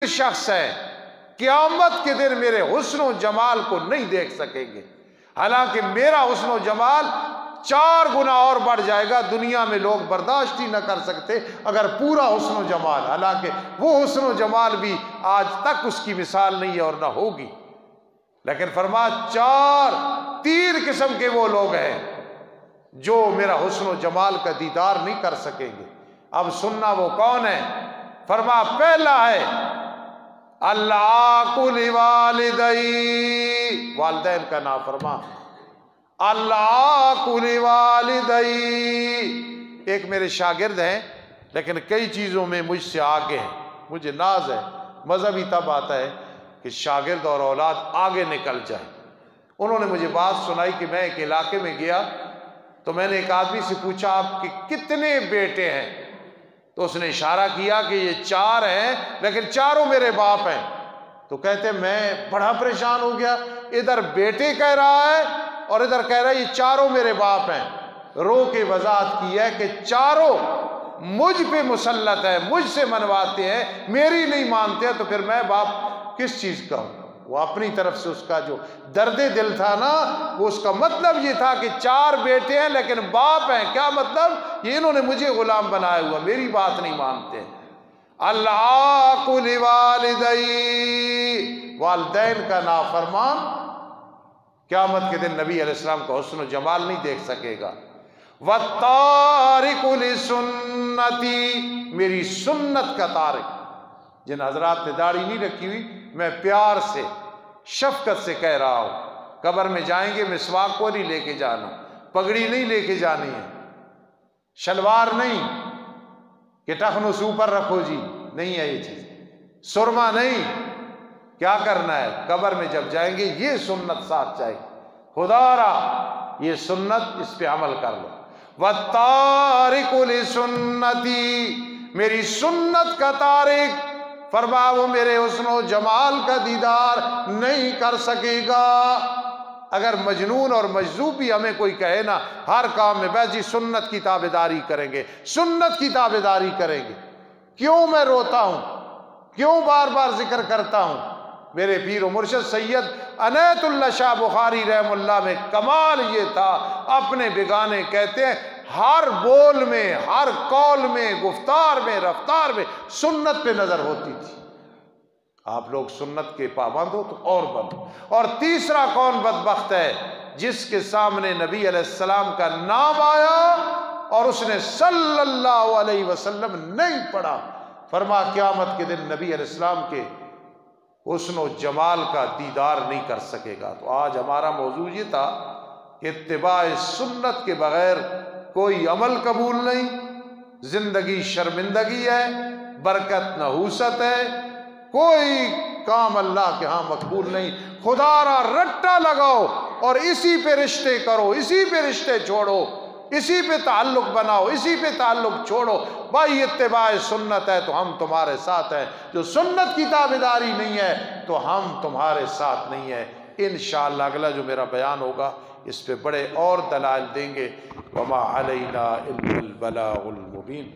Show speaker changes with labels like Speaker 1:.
Speaker 1: شخص ہے قیامت کے دن میرے حسن و جمال کو نہیں دیکھ سکیں گے، حالانکہ میرا حسن و جمال 4 گنا اور بڑھ جائے گا، دنیا میں لوگ برداشت ہی نہ کر سکتے اگر پورا حسن و جمال، حالانکہ وہ حسن و جمال بھی آج تک اس کی مثال نہیں ہے اور نہ ہوگی، لیکن فرمایا 3 قسم کے وہ لوگ ہیں جو میرا حسن و جمال کا دیدار نہیں کر سکیں گے۔ اب سننا وہ کون ہے؟ فرمایا پہلا ہے اللہ والدی، والدین کا نافرمان، اللہ والدی۔ ایک میرے شاگرد ہیں لیکن کئی چیزوں میں مجھ سے آگے ہیں، مجھے ناز ہے، مزہ بھی تب آتا ہے کہ شاگرد اور اولاد آگے نکل جائے۔ انہوں نے مجھے بات سنائی کہ میں ایک علاقے میں گیا تو میں نے ایک آدمی سے پوچھا آپ کے کتنے بیٹے ہیں؟ تو اس نے اشارہ کیا کہ یہ 4 ہیں لیکن چاروں میرے باپ ہیں۔ تو کہتے میں بڑا پریشان ہو گیا، ادھر بیٹے کہہ رہا ہے اور ادھر کہہ رہا ہے یہ چاروں میرے باپ ہیں۔ رو کے وضاحت کی ہے کہ چاروں مجھ پہ مسلط ہے، مجھ سے منواتے ہیں، میری نہیں مانتے ہیں، تو پھر میں باپ کس چیز کا ہوں؟ وہ اپنی طرف سے اس کا جو درد دل تھا نا، وہ اس کا مطلب یہ تھا کہ 4 بیٹے ہیں لیکن باپ ہیں، کیا مطلب؟ یہ انہوں نے مجھے غلام بنایا ہوا، میری بات نہیں مانتے۔ اللہ والدی، والدین کا نافرمان قیامت کے دن نبی علیہ السلام کا حسن و جمال نہیں دیکھ سکے گا۔ وَالتَّارِقُ لِسُنَّتِي، میری سنت کا تارک۔ جن حضرات نے داڑھی نہیں رکھی ہوئی، میں پیار سے شفقت سے کہہ رہا ہوں، قبر میں جائیں گے مسواک کو نہیں لے کے جانا، پگڑی نہیں لے کے جانی ہے، شلوار نہیں کہ ٹخنوں اوپر رکھو جی، نہیں ہے یہ چیز، سرما نہیں، کیا کرنا ہے قبر میں جب جائیں گے یہ سنت ساتھ چاہیے، خدا را یہ سنت، اس پہ عمل کر لو۔ وَالتَّارِقُ لِسُنَّتِي، میری سنت کا تارک، فرمایا وہ میرے حسن و جمال کا دیدار نہیں کر سکے گا۔ اگر مجنون اور مجذوب بھی ہمیں کوئی کہے نا ہر کام میں بس جی سنت کی تابعداری کریں گے، سنت کی تابعداری کریں گے، کیوں میں روتا ہوں، کیوں بار بار ذکر کرتا ہوں؟ میرے پیر و مرشد سید عنایت اللہ شاہ بخاری رحم اللہ میں کمال یہ تھا، اپنے بیگانے کہتے ہیں ہر بول میں، ہر قول میں، گفتار میں، رفتار میں سنت پہ نظر ہوتی تھی۔ آپ لوگ سنت کے پابند ہو تو اور بنو۔ اور تیسرا کون بدبخت ہے؟ جس کے سامنے نبی علیہ السلام کا نام آیا اور اس نے صلی اللہ علیہ وسلم نہیں پڑھا۔ فرما قیامت کے دن نبی علیہ السلام کے حسن و جمال کا دیدار نہیں کر سکے گا۔ تو آج ہمارا موضوع یہ تھا کہ اتباع سنت کے بغیر کوئی عمل قبول نہیں، زندگی شرمندگی ہے، برکت نحوست ہے، کوئی کام اللہ کے ہاں مقبول نہیں۔ خدا را رٹا لگاؤ اور اسی پہ رشتے کرو، اسی پہ رشتے چھوڑو، اسی پہ تعلق بناؤ، اسی پہ تعلق چھوڑو۔ بھائی اتباع سنت ہے تو ہم تمہارے ساتھ ہیں، جو سنت کی تابعداری نہیں ہے تو ہم تمہارے ساتھ نہیں ہیں۔ انشاءاللہ اگلا جو میرا بیان ہوگا اس پہ بڑے اور دلائل دیں گے۔ وما علینا الا البلاغ المبین۔